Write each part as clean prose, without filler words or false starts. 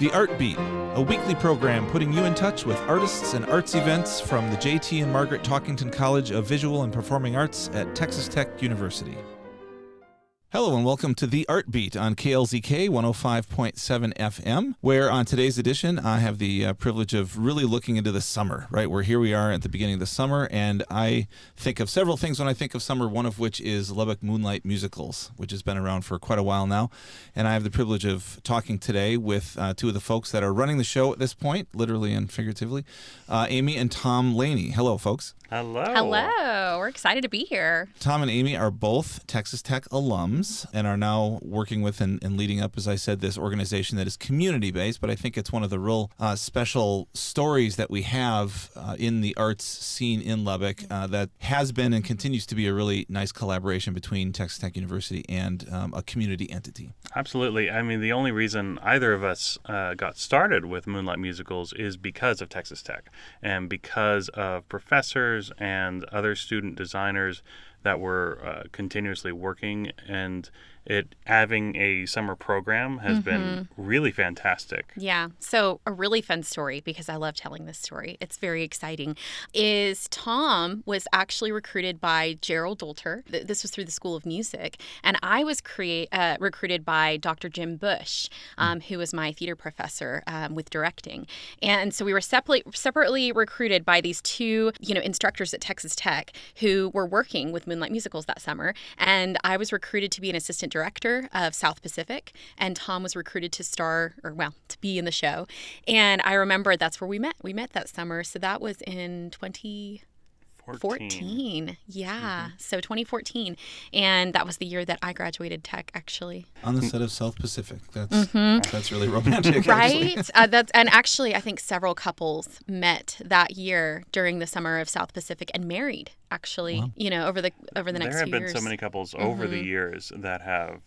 The Art Beat, a weekly program putting you in touch with artists and arts events from the J.T. and Margaret Talkington College of Visual and Performing Arts at Texas Tech University. Hello and welcome to The Art Beat on KLZK 105.7 FM, where on today's edition I have the privilege of really looking into the summer, right? Here we are at the beginning of the summer, and I think of several things when I think of summer, one of which is Lubbock Moonlight Musicals, which has been around for quite a while now. And I have the privilege of talking today with two of the folks that are running the show at this point, literally and figuratively, Amy and Tom Laney. Hello, folks. Hello. Hello. We're excited to be here. Tom and Amy are both Texas Tech alums and are now working with and leading up, as I said, this organization that is community-based, but I think it's one of the real special stories that we have in the arts scene in Lubbock that has been and continues to be a really nice collaboration between Texas Tech University and a community entity. Absolutely. I mean, the only reason either of us got started with Moonlight Musicals is because of Texas Tech and because of professors and other student designers that were continuously working, and it having a summer program has been really fantastic. Yeah. So a really fun story, because I love telling this story. It's very exciting. Is Tom was actually recruited by Gerald Dolter. This was through the School of Music. And I was recruited by Dr. Jim Bush, who was my theater professor with directing. And so we were separately recruited by these two, instructors at Texas Tech who were working with Moonlight Musicals that summer. And I was recruited to be an assistant director of South Pacific, and Tom was recruited to to be in the show. And I remember that's where we met. We met that summer. So that was in 2014. Yeah. So 2014. And that was the year that I graduated Tech, actually. On the set of South Pacific. That's really romantic. Right? And actually, I think several couples met that year during the summer of South Pacific and married, actually, wow. Over the next few years. There have been so many couples over the years that have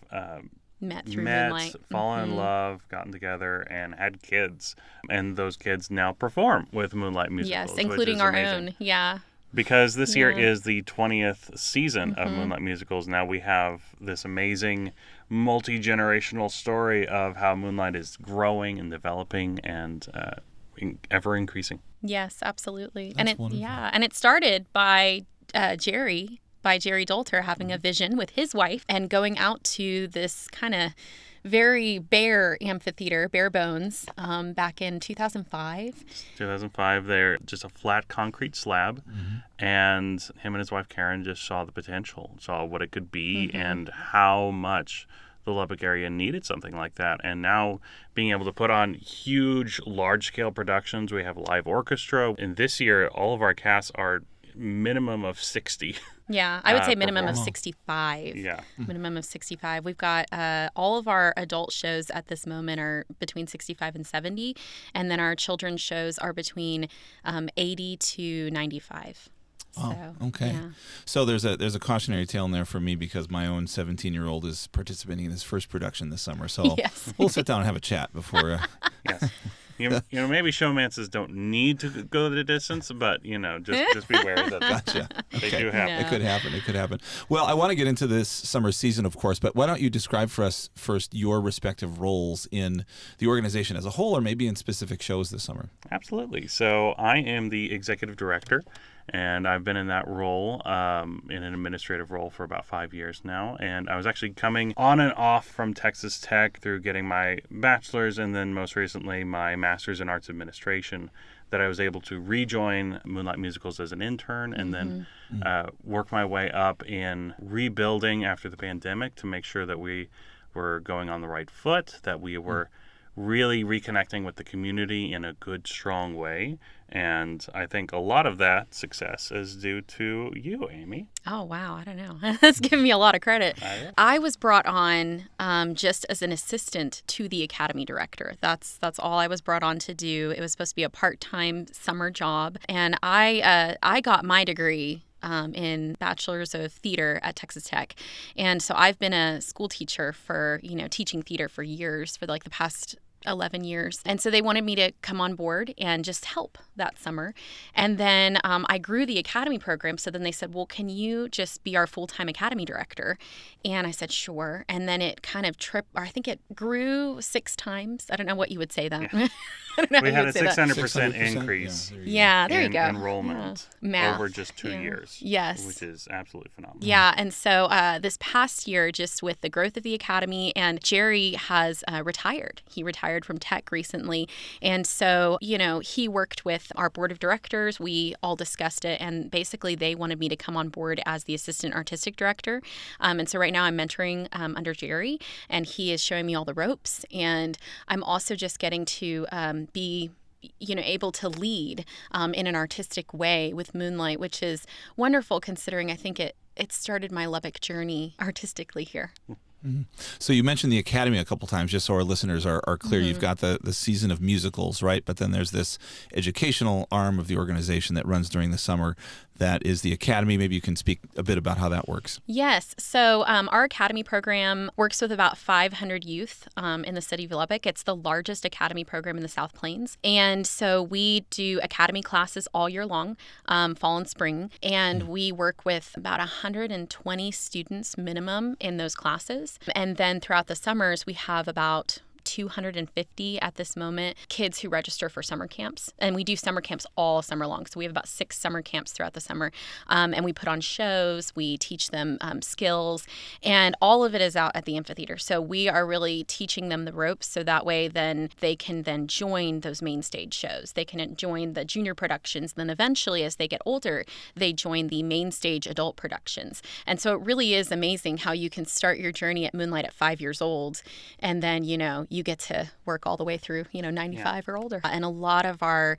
met through Moonlight, fallen in love, gotten together, and had kids. And those kids now perform with Moonlight Musicals. Yes, including our amazing. Own. Yeah. Because this year is the 20th season of Moonlight Musicals. Now we have this amazing multi-generational story of how Moonlight is growing and developing and ever increasing. Yes, absolutely. That's wonderful. And it started by Jerry Dolter having a vision with his wife and going out to this kind of very bare amphitheater, bare bones, back in 2005. 2005, they're just a flat concrete slab, and him and his wife Karen just saw the potential, saw what it could be, and how much the Lubbock area needed something like that. And now being able to put on huge, large-scale productions, we have a live orchestra, and this year all of our casts are minimum of 60. Yeah, I would say minimum of 65. Yeah. Minimum of 65. We've got all of our adult shows at this moment are between 65 and 70, and then our children's shows are between 80 to 95. Oh, okay. Yeah. So there's a cautionary tale in there for me because my own 17-year-old is participating in his first production this summer. So we'll sit down and have a chat before. Yes. Maybe showmances don't need to go the distance, but just be aware that Gotcha. they do happen. It could happen. Well, I want to get into this summer season, of course, but why don't you describe for us first your respective roles in the organization as a whole, or maybe in specific shows this summer? Absolutely. So I am the executive director, and I've been in that role, in an administrative role, for about 5 years now. And I was actually coming on and off from Texas Tech through getting my bachelor's and then most recently my master's in arts administration, that I was able to rejoin Moonlight Musicals as an intern and then work my way up in rebuilding after the pandemic to make sure that we were going on the right foot, that we were really reconnecting with the community in a good, strong way. And I think a lot of that success is due to you, Amy. Oh, wow. I don't know. That's giving me a lot of credit. I was brought on just as an assistant to the academy director. That's all I was brought on to do. It was supposed to be a part-time summer job. And I got my degree in Bachelor's of Theater at Texas Tech. And so I've been a school teacher for, teaching theater for years, for like the past 11 years. And so they wanted me to come on board and just help that summer. And then I grew the academy program. So then they said, well, can you just be our full-time academy director? And I said, sure. And then it kind of I think it grew 6 times. I don't know what you would say that. Yeah. I don't know We how had you a would say that. 600% increase Yeah, there you go. enrollment Math. over just 2 years. Yes. Which is absolutely phenomenal. Yeah, and so this past year, just with the growth of the academy, and Jerry has retired. He retired from tech recently. And so, he worked with our board of directors. We all discussed it, and basically they wanted me to come on board as the assistant artistic director. And so right now I'm mentoring under Jerry, and he is showing me all the ropes. And I'm also just getting to be able to lead in an artistic way with Moonlight, which is wonderful considering I think it started my Lubbock journey artistically here. Mm-hmm. So you mentioned the Academy a couple times, just so our listeners are clear. Mm-hmm. You've got the season of musicals, right? But then there's this educational arm of the organization that runs during the summer. That is the Academy. Maybe you can speak a bit about how that works. Yes. So our Academy program works with about 500 youth in the city of Lubbock. It's the largest Academy program in the South Plains. And so we do Academy classes all year long, fall and spring. And we work with about 120 students minimum in those classes. And then throughout the summers, we have about 250 at this moment kids who register for summer camps, and we do summer camps all summer long. So we have about 6 summer camps throughout the summer, and we put on shows, we teach them skills, and all of it is out at the amphitheater. So we are really teaching them the ropes, so that way then they can then join those main stage shows. They can join the junior productions, then eventually as they get older they join the main stage adult productions. And so it really is amazing how you can start your journey at Moonlight at 5 years old, and then you get to work all the way through, 95 or older. And a lot of our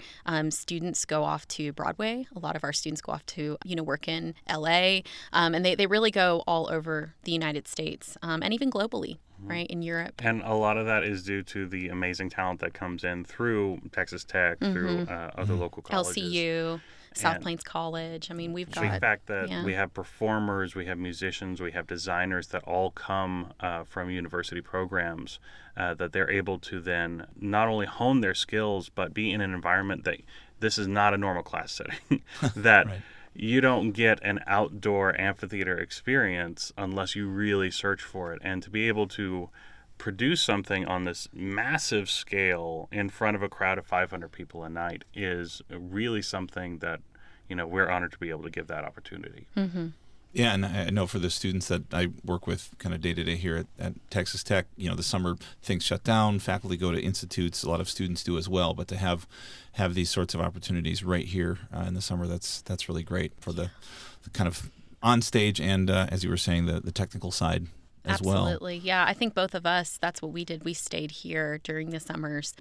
students go off to Broadway. A lot of our students go off to, work in LA. And they really go all over the United States and even globally, right, in Europe. And a lot of that is due to the amazing talent that comes in through Texas Tech, through other local colleges. LCU. South Plains College. I mean, we've got... The fact that we have performers, we have musicians, we have designers that all come from university programs, that they're able to then not only hone their skills, but be in an environment that this is not a normal class setting, that right. You don't get an outdoor amphitheater experience unless you really search for it. And to be able to produce something on this massive scale in front of a crowd of 500 people a night is really something that, we're honored to be able to give that opportunity. Mm-hmm. Yeah, and I know for the students that I work with kind of day to day here at Texas Tech, the summer things shut down, faculty go to institutes, a lot of students do as well, but to have these sorts of opportunities right here in the summer, that's really great for the kind of on stage and, as you were saying, the technical side as well. Absolutely. Yeah, I think both of us, that's what we did. We stayed here during the summers,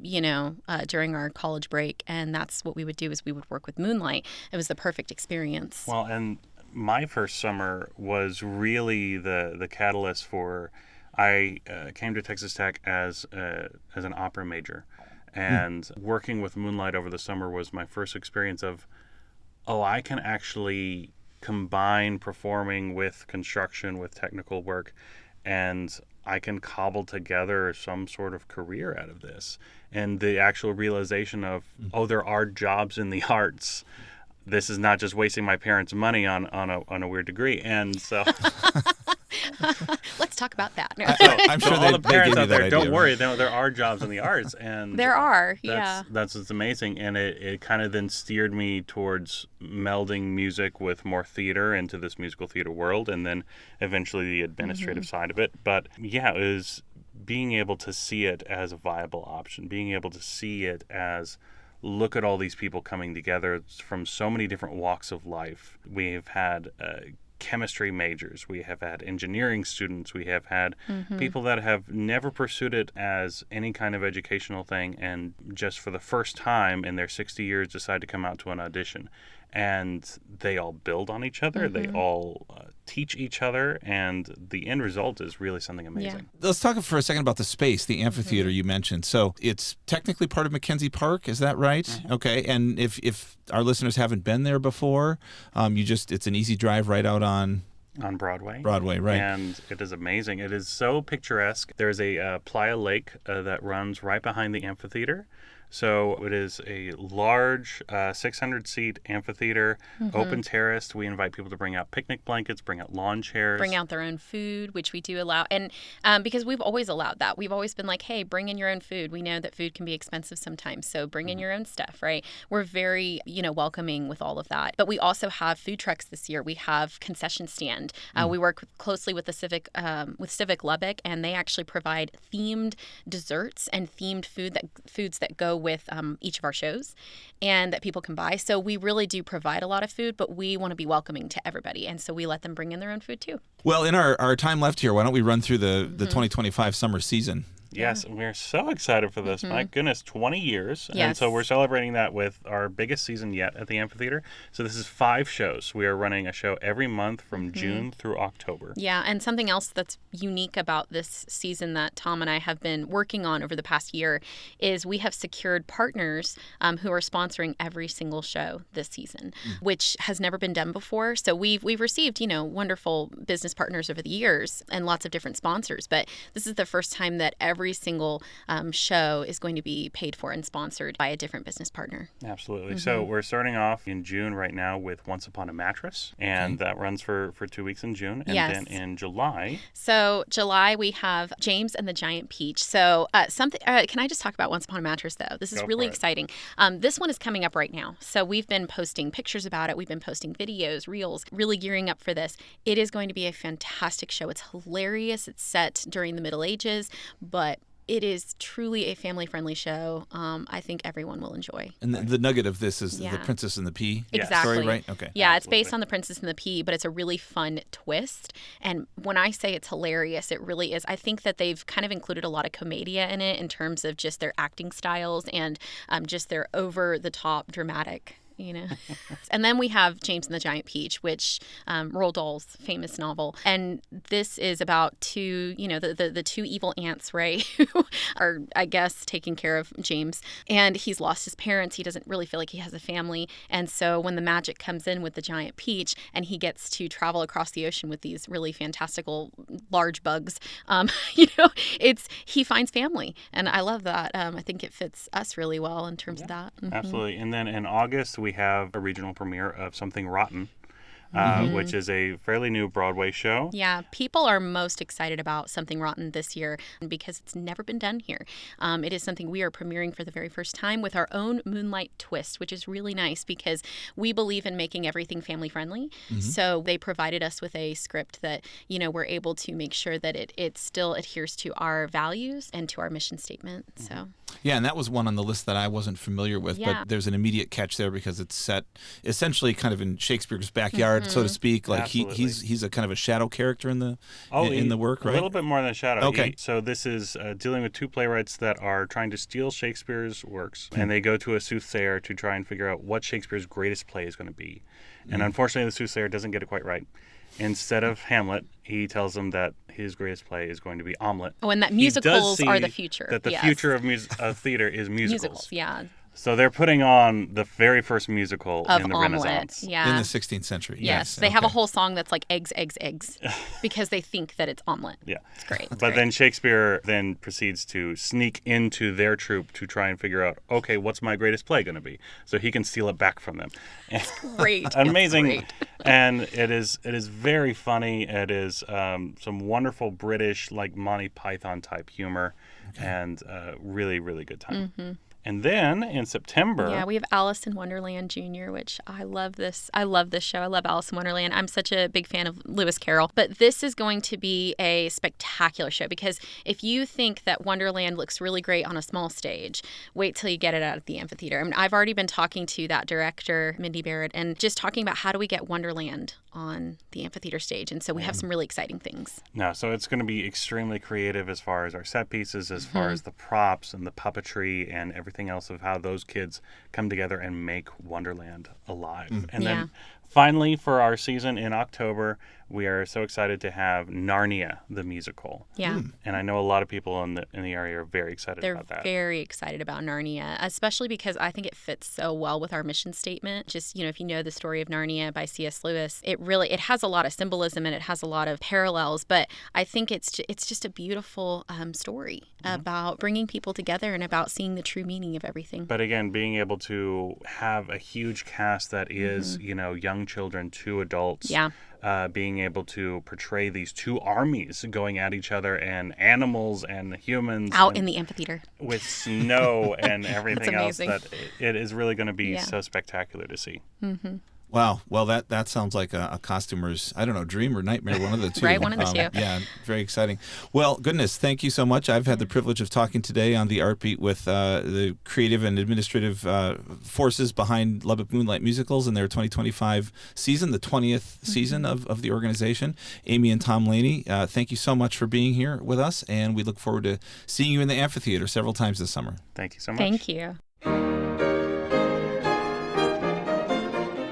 during our college break, and that's what we would do is we would work with Moonlight. It was the perfect experience. Well, and my first summer was really the catalyst for, I came to Texas Tech as an opera major, and working with Moonlight over the summer was my first experience of, I can actually combine performing with construction, with technical work, and I can cobble together some sort of career out of this. And the actual realization of, there are jobs in the arts. This is not just wasting my parents' money on a weird degree. And so... Let's talk about that. I'm sure all the parents out there, don't worry. Right? There are jobs in the arts, and there are. Yeah, that's what's amazing. And it kind of then steered me towards melding music with more theater into this musical theater world, and then eventually the administrative side of it. But yeah, it was being able to see it as a viable option, being able to see it as, look at all these people coming together from so many different walks of life. We've had chemistry majors, we have had engineering students, we have had people that have never pursued it as any kind of educational thing, and just for the first time in their 60 years decide to come out to an audition. And they all build on each other, they all teach each other, and the end result is really something amazing. Yeah. Let's talk for a second about the space, the amphitheater you mentioned. So it's technically part of Mackenzie Park, is that right? Okay, and if our listeners haven't been there before, it's an easy drive right out on On Broadway. Broadway, right. And it is amazing. It is so picturesque. There's a playa lake that runs right behind the amphitheater. So it is a large 600-seat amphitheater, open terraced. We invite people to bring out picnic blankets, bring out lawn chairs. Bring out their own food, which we do allow. And because we've always allowed that. We've always been like, hey, bring in your own food. We know that food can be expensive sometimes, so bring in your own stuff, right? We're very, welcoming with all of that. But we also have food trucks this year. We have concession stand. We work closely with the Civic Lubbock, and they actually provide themed desserts and themed foods that go with each of our shows and that people can buy. So we really do provide a lot of food, but we want to be welcoming to everybody. And so we let them bring in their own food too. Well, in our time left here, why don't we run through the 2025 summer season? Yes, we're so excited for this. My goodness, 20 years. Yes. And so we're celebrating that with our biggest season yet at the amphitheater. So this is 5 shows. We are running a show every month from June through October. Yeah, and something else that's unique about this season that Tom and I have been working on over the past year is we have secured partners who are sponsoring every single show this season, which has never been done before. So we've received, wonderful business partners over the years and lots of different sponsors, but this is the first time that every single show is going to be paid for and sponsored by a different business partner. Absolutely. So we're starting off in June right now with Once Upon a Mattress, and that runs for 2 weeks in June. And then in July. So July we have James and the Giant Peach. So can I just talk about Once Upon a Mattress though? This is really exciting. This one is coming up right now. So we've been posting pictures about it. We've been posting videos, reels, really gearing up for this. It is going to be a fantastic show. It's hilarious. It's set during the Middle Ages, but it is truly a family-friendly show. I think everyone will enjoy. And the nugget of this is the Princess and the Pea exactly. story, right? Okay. Yeah, Absolutely. It's based on the Princess and the Pea, but it's a really fun twist. And when I say it's hilarious, it really is. I think that they've kind of included a lot of commedia in it in terms of just their acting styles and just their over-the-top dramatic. And then we have James and the Giant Peach, which Roald Dahl's famous novel. And this is about the two evil aunts, right, who are, I guess, taking care of James. And he's lost his parents. He doesn't really feel like he has a family. And so when the magic comes in with the Giant Peach and he gets to travel across the ocean with these really fantastical large bugs, he finds family. And I love that. I think it fits us really well in terms of that. Absolutely. And then in August, we have a regional premiere of Something Rotten, which is a fairly new Broadway show. Yeah, people are most excited about Something Rotten this year because it's never been done here. It is something we are premiering for the very first time with our own Moonlight twist, which is really nice because we believe in making everything family friendly. So they provided us with a script that, we're able to make sure that it still adheres to our values and to our mission statement. So. Yeah, and that was one on the list that I wasn't familiar with, but there's an immediate catch there because it's set essentially kind of in Shakespeare's backyard, so to speak. Like he's a kind of a shadow character in the work, right? A little bit more than a shadow. Okay. So this is dealing with 2 playwrights that are trying to steal Shakespeare's works, and they go to a soothsayer to try and figure out what Shakespeare's greatest play is going to be. And unfortunately, the soothsayer doesn't get it quite right. Instead of Hamlet, he tells them that his greatest play is going to be Omelette. Oh, and that musicals are the future. That the future of theater is musicals. Yeah. So they're putting on the very first musical in the Omelette. Renaissance. Yeah. In the 16th century. Yes. They have a whole song that's like eggs, eggs, eggs because they think that it's omelet. Yeah. It's great. But then Shakespeare then proceeds to sneak into their troupe to try and figure out, okay, what's my greatest play going to be? So he can steal it back from them. Great. Amazing. Great. And it is very funny. It is some wonderful British, like Monty Python type humor and really, really good time. And then in September... Yeah, we have Alice in Wonderland Jr., which I love this. I love this show. I love Alice in Wonderland. I'm such a big fan of Lewis Carroll. But this is going to be a spectacular show because if you think that Wonderland looks really great on a small stage, wait till you get it out at the amphitheater. I mean, I've already been talking to that director, Mindy Barrett, and just talking about how do we get Wonderland on the amphitheater stage. And so we have some really exciting things. No, so it's going to be extremely creative as far as our set pieces, as far as the props and the puppetry and everything else of how those kids come together and make Wonderland alive. And then finally for our season in October, we are so excited to have Narnia, the musical. Yeah. And I know a lot of people in the area are very excited They're about that. very excited about Narnia, especially because I think it fits so well with our mission statement. Just, if you know the story of Narnia by C.S. Lewis, it has a lot of symbolism and it has a lot of parallels, but I think it's just a beautiful story about bringing people together and about seeing the true meaning of everything. But again, being able to have a huge cast that is, young children to adults. Yeah. Being able to portray these two armies going at each other, and animals and humans Out in the amphitheater. With snow and everything else, that it is really going to be so spectacular to see. Mm-hmm. Wow. Well, that sounds like a costumer's, I don't know, dream or nightmare, one of the two. Right, one of the two. Yeah, very exciting. Well, goodness, thank you so much. I've had the privilege of talking today on the Art Beat with the creative and administrative forces behind Lubbock Moonlight Musicals and their 2025 season, the 20th season of the organization. Amy and Tom Laney, thank you so much for being here with us, and we look forward to seeing you in the amphitheater several times this summer. Thank you so much. Thank you.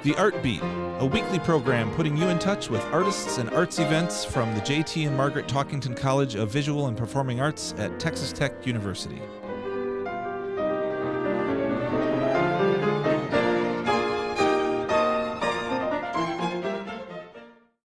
The Art Beat, a weekly program putting you in touch with artists and arts events from the J.T. and Margaret Talkington College of Visual and Performing Arts at Texas Tech University.